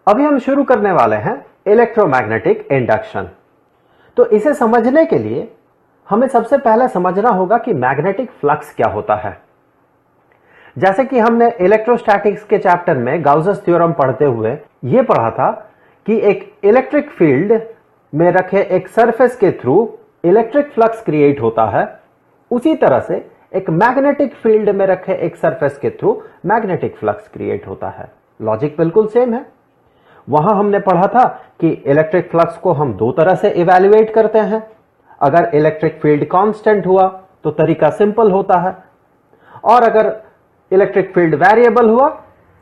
अभी हम शुरू करने वाले हैं इलेक्ट्रोमैग्नेटिक इंडक्शन। तो इसे समझने के लिए हमें सबसे पहले समझना होगा कि मैग्नेटिक फ्लक्स क्या होता है। जैसे कि हमने इलेक्ट्रोस्टैटिक्स के चैप्टर में गाउस थ्योरम पढ़ते हुए यह पढ़ा था कि एक इलेक्ट्रिक फील्ड में रखे एक सरफेस के थ्रू इलेक्ट्रिक फ्लक्स क्रिएट होता है, उसी तरह से एक मैग्नेटिक फील्ड में रखे एक सरफेस के थ्रू मैग्नेटिक फ्लक्स क्रिएट होता है। लॉजिक बिल्कुल सेम है। वहां हमने पढ़ा था कि इलेक्ट्रिक फ्लक्स को हम दो तरह से इवैल्यूएट करते हैं। अगर इलेक्ट्रिक फील्ड कांस्टेंट हुआ तो तरीका सिंपल होता है, और अगर इलेक्ट्रिक फील्ड वेरिएबल हुआ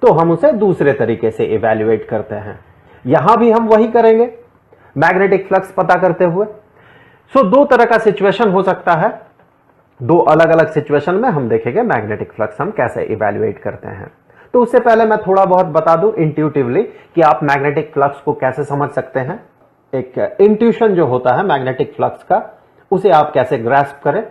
तो हम उसे दूसरे तरीके से इवैल्यूएट करते हैं। यहां भी हम वही करेंगे मैग्नेटिक फ्लक्स पता करते हुए। दो तरह का सिचुएशन हो सकता है। दो अलग अलग सिचुएशन में हम देखेंगे मैग्नेटिक फ्लक्स हम कैसे इवैल्यूएट करते हैं। तो उससे पहले मैं थोड़ा बहुत बता दूं इंट्यूटिवली कि आप मैग्नेटिक फ्लक्स को कैसे समझ सकते हैं। एक इंट्यूशन जो होता है मैग्नेटिक फ्लक्स का, उसे आप कैसे ग्रास्प करें।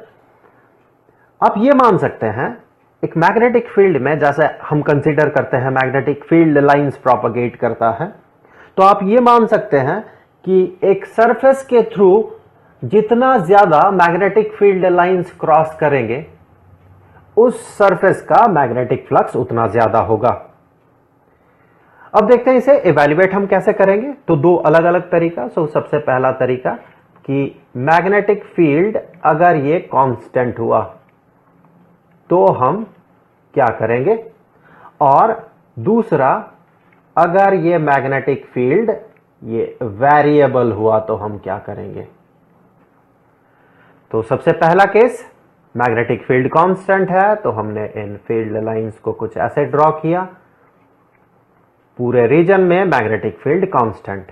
आप ये मान सकते हैं एक मैग्नेटिक फील्ड में, जैसे हम कंसीडर करते हैं मैग्नेटिक फील्ड लाइंस प्रोपगेट करता है, तो आप ये मान सकते हैं कि एक सरफेस के थ्रू जितना ज्यादा मैग्नेटिक फील्ड लाइंस क्रॉस करेंगे उस सरफेस का मैग्नेटिक फ्लक्स उतना ज्यादा होगा। अब देखते हैं इसे इवैल्यूएट हम कैसे करेंगे। तो दो अलग अलग तरीका। सबसे पहला तरीका कि मैग्नेटिक फील्ड अगर ये कांस्टेंट हुआ तो हम क्या करेंगे, और दूसरा अगर ये मैग्नेटिक फील्ड ये वेरिएबल हुआ तो हम क्या करेंगे। तो सबसे पहला केस, मैग्नेटिक फील्ड कांस्टेंट है तो हमने इन फील्ड लाइंस को कुछ ऐसे ड्रॉ किया। पूरे रीजन में मैग्नेटिक फील्ड कांस्टेंट,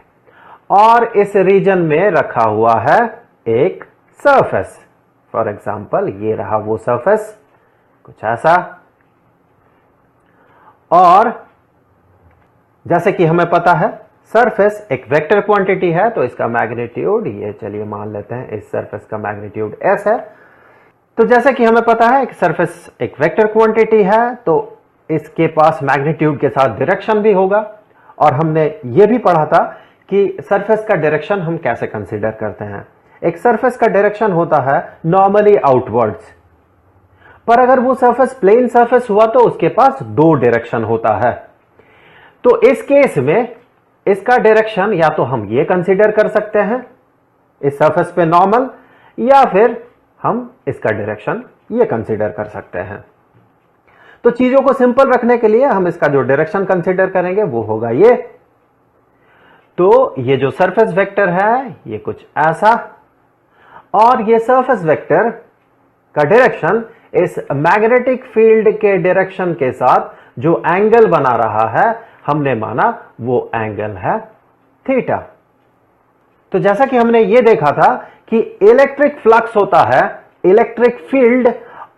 और इस रीजन में रखा हुआ है एक सरफेस। फॉर एग्जांपल ये रहा वो सरफेस, कुछ ऐसा। और जैसे कि हमें पता है सरफेस एक वेक्टर क्वांटिटी है, तो इसका मैग्नीट्यूड, ये चलिए मान लेते हैं इस सरफेस का मैग्नीट्यूड s है। तो जैसे कि हमें पता है कि सरफेस एक वेक्टर क्वांटिटी है, तो इसके पास मैग्नीट्यूड के साथ डायरेक्शन भी होगा। और हमने ये भी पढ़ा था कि सरफेस का डायरेक्शन हम कैसे कंसीडर करते हैं। एक सरफेस का डायरेक्शन होता है नॉर्मली आउटवर्ड्स, पर अगर वो सरफेस प्लेन सरफेस हुआ तो उसके पास दो डायरेक्शन होता है। तो इस केस में इसका डायरेक्शन या तो हम ये कंसीडर कर सकते हैं इस सरफेस पे नॉर्मल, या फिर हम इसका डायरेक्शन ये कंसीडर कर सकते हैं। तो चीजों को सिंपल रखने के लिए हम इसका जो डायरेक्शन कंसीडर करेंगे वो होगा ये। तो ये जो सरफेस वेक्टर है ये कुछ ऐसा, और ये सरफेस वेक्टर का डायरेक्शन इस मैग्नेटिक फील्ड के डायरेक्शन के साथ जो एंगल बना रहा है हमने माना वो एंगल है थीटा। तो जैसा कि हमने ये देखा था कि इलेक्ट्रिक फ्लक्स होता है इलेक्ट्रिक फील्ड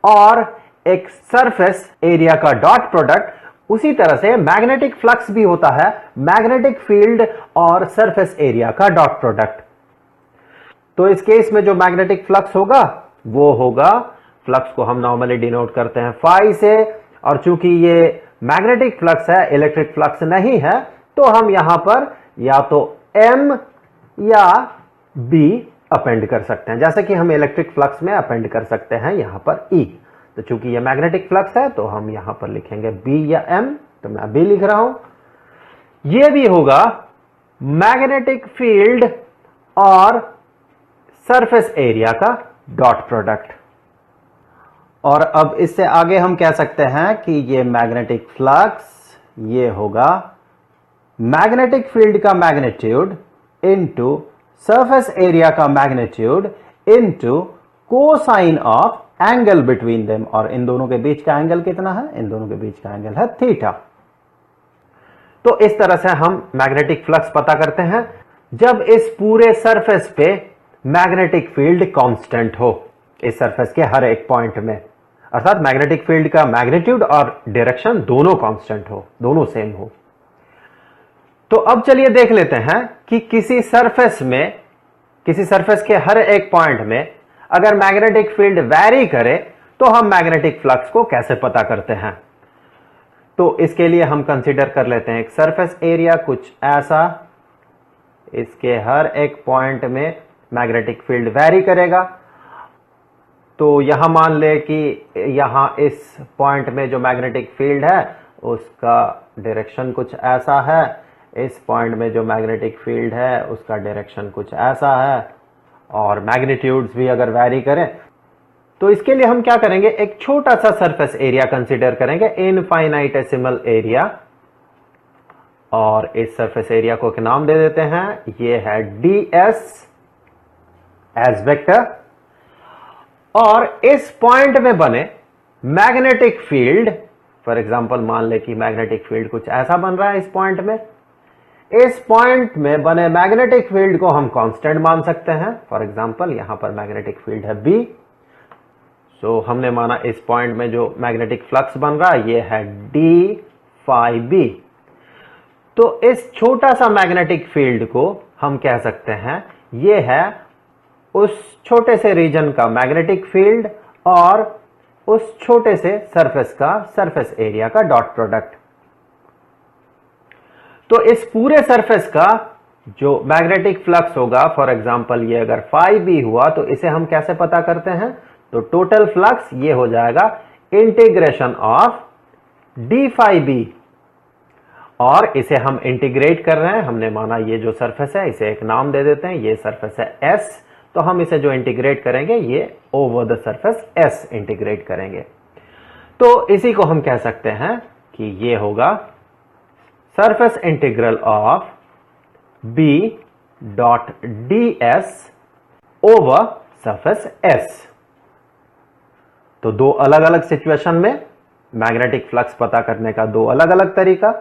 और एक सरफेस एरिया का डॉट प्रोडक्ट, उसी तरह से मैग्नेटिक फ्लक्स भी होता है मैग्नेटिक फील्ड और सरफेस एरिया का डॉट प्रोडक्ट। तो इस केस में जो मैग्नेटिक फ्लक्स होगा वो होगा, फ्लक्स को हम नॉर्मली डिनोट करते हैं फाई से, और चूंकि ये मैग्नेटिक फ्लक्स है इलेक्ट्रिक फ्लक्स नहीं है, तो हम यहां पर या तो m या b अपेंड कर सकते हैं, जैसे कि हम इलेक्ट्रिक फ्लक्स में अपेंड कर सकते हैं यहां पर E। तो चूंकि ये मैग्नेटिक फ्लक्स है तो हम यहां पर लिखेंगे B या M, तो मैं B लिख रहा हूं। ये भी होगा मैग्नेटिक फील्ड और सरफेस एरिया का डॉट प्रोडक्ट। और अब इससे आगे हम कह सकते हैं कि ये मैग्नेटिक फ्लक्स ये होगा मैग्नेटिक फील्ड का मैग्नीट्यूड इनटू सरफेस एरिया का magnitude into cosine of angle between them. और इन दोनों के बीच का एंगल कितना है, इन दोनों के बीच का एंगल है थीटा। तो इस तरह से हम मैग्नेटिक फ्लक्स पता करते हैं जब इस पूरे सरफेस पे मैग्नेटिक फील्ड कांस्टेंट हो, इस सरफेस के हर एक पॉइंट में, अर्थात मैग्नेटिक फील्ड का मैग्नीट्यूड और डायरेक्शन दोनों कांस्टेंट हो, दोनों सेम हो। तो अब चलिए देख लेते हैं कि किसी सरफेस के हर एक पॉइंट में अगर मैग्नेटिक फील्ड वैरी करे तो हम मैग्नेटिक फ्लक्स को कैसे पता करते हैं। तो इसके लिए हम कंसीडर कर लेते हैं एक सरफेस एरिया कुछ ऐसा, इसके हर एक पॉइंट में मैग्नेटिक फील्ड वैरी करेगा। तो यहां मान ले कि यहां इस पॉइंट में जो मैग्नेटिक फील्ड है उसका डायरेक्शन कुछ ऐसा है, इस पॉइंट में जो मैग्नेटिक फील्ड है उसका डायरेक्शन कुछ ऐसा है, और मैग्नीट्यूड्स भी अगर वैरी करें तो इसके लिए हम क्या करेंगे, एक छोटा सा सरफेस एरिया कंसीडर करेंगे, इनफाइनाइटेसिमल एरिया, और इस सरफेस एरिया को एक नाम दे देते हैं, ये है ds एज वेक्टर। और इस पॉइंट में बने मैग्नेटिक फील्ड, फॉर एग्जांपल मान ले कि मैग्नेटिक फील्ड कुछ ऐसा बन रहा है इस पॉइंट में, इस पॉइंट में बने मैग्नेटिक फील्ड को हम कांस्टेंट मान सकते हैं। फॉर एग्जांपल यहां पर मैग्नेटिक फील्ड है B, तो हमने माना इस पॉइंट में जो मैग्नेटिक फ्लक्स बन रहा है ये है d phi b। तो इस छोटा सा मैग्नेटिक फील्ड को हम कह सकते हैं ये है उस छोटे से रीजन का मैग्नेटिक फील्ड और उस छोटे से सरफेस का सरफेस एरिया का डॉट प्रोडक्ट। तो इस पूरे सरफेस का जो मैग्नेटिक फ्लक्स होगा, फॉर एग्जांपल ये अगर phi b हुआ तो इसे हम कैसे पता करते हैं, तो टोटल फ्लक्स ये हो जाएगा integration of d phi b, और इसे हम इंटीग्रेट कर रहे हैं, हमने माना ये जो सरफेस है इसे एक नाम दे देते हैं, ये सरफेस है S, तो हम इसे जो इंटीग्रेट करेंगे ये over the surface S integrate करेंगे। तो इसी को हम कह सकते हैं कि ये होगा surface integral of B dot ds over surface S। तो दो अलग अलग सिचुएशन में मैग्नेटिक फ्लक्स पता करने का दो अलग अलग तरीका।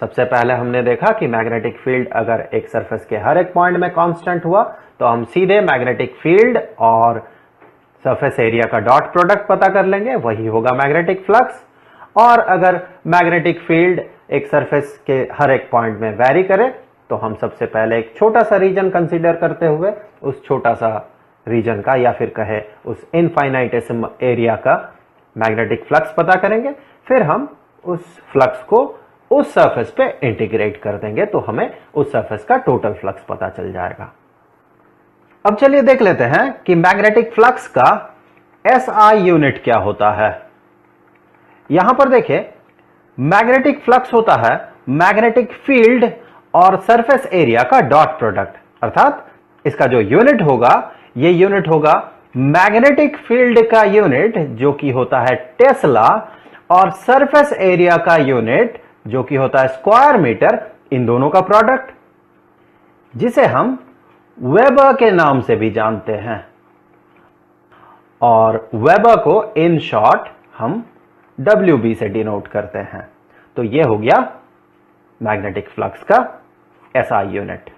सबसे पहले हमने देखा कि मैग्नेटिक फील्ड अगर एक सरफेस के हर एक पॉइंट में कांस्टेंट हुआ तो हम सीधे मैग्नेटिक फील्ड और सरफेस एरिया का डॉट प्रोडक्ट पता कर लेंगे, वही होगा मैग्नेटिक फ्लक्स। और अगर मैग्नेटिक फील्ड एक सरफेस के हर एक पॉइंट में वैरी करे तो हम सबसे पहले एक छोटा सा रीजन कंसीडर करते हुए उस छोटा सा रीजन का या फिर कहे उस इनफाइनाइटेसिमल एरिया का मैग्नेटिक फ्लक्स पता करेंगे, फिर हम उस फ्लक्स को उस सरफेस पे इंटीग्रेट कर देंगे तो हमें उस सरफेस का टोटल फ्लक्स पता चल जाएगा। अब चलिए देख लेते हैं कि मैग्नेटिक फ्लक्स का SI यूनिट क्या होता है। यहां पर देखिए मैग्नेटिक फ्लक्स होता है मैग्नेटिक फील्ड और सरफेस एरिया का डॉट प्रोडक्ट, अर्थात इसका जो यूनिट होगा ये यूनिट होगा मैग्नेटिक फील्ड का यूनिट जो कि होता है टेस्ला, और सरफेस एरिया का यूनिट जो कि होता है स्क्वायर मीटर, इन दोनों का प्रोडक्ट, जिसे हम वेबर के नाम से भी जानते हैं, और वेबर को इन शॉर्ट हम WB से डिनोट करते हैं। तो यह हो गया मैग्नेटिक फ्लक्स का SI यूनिट।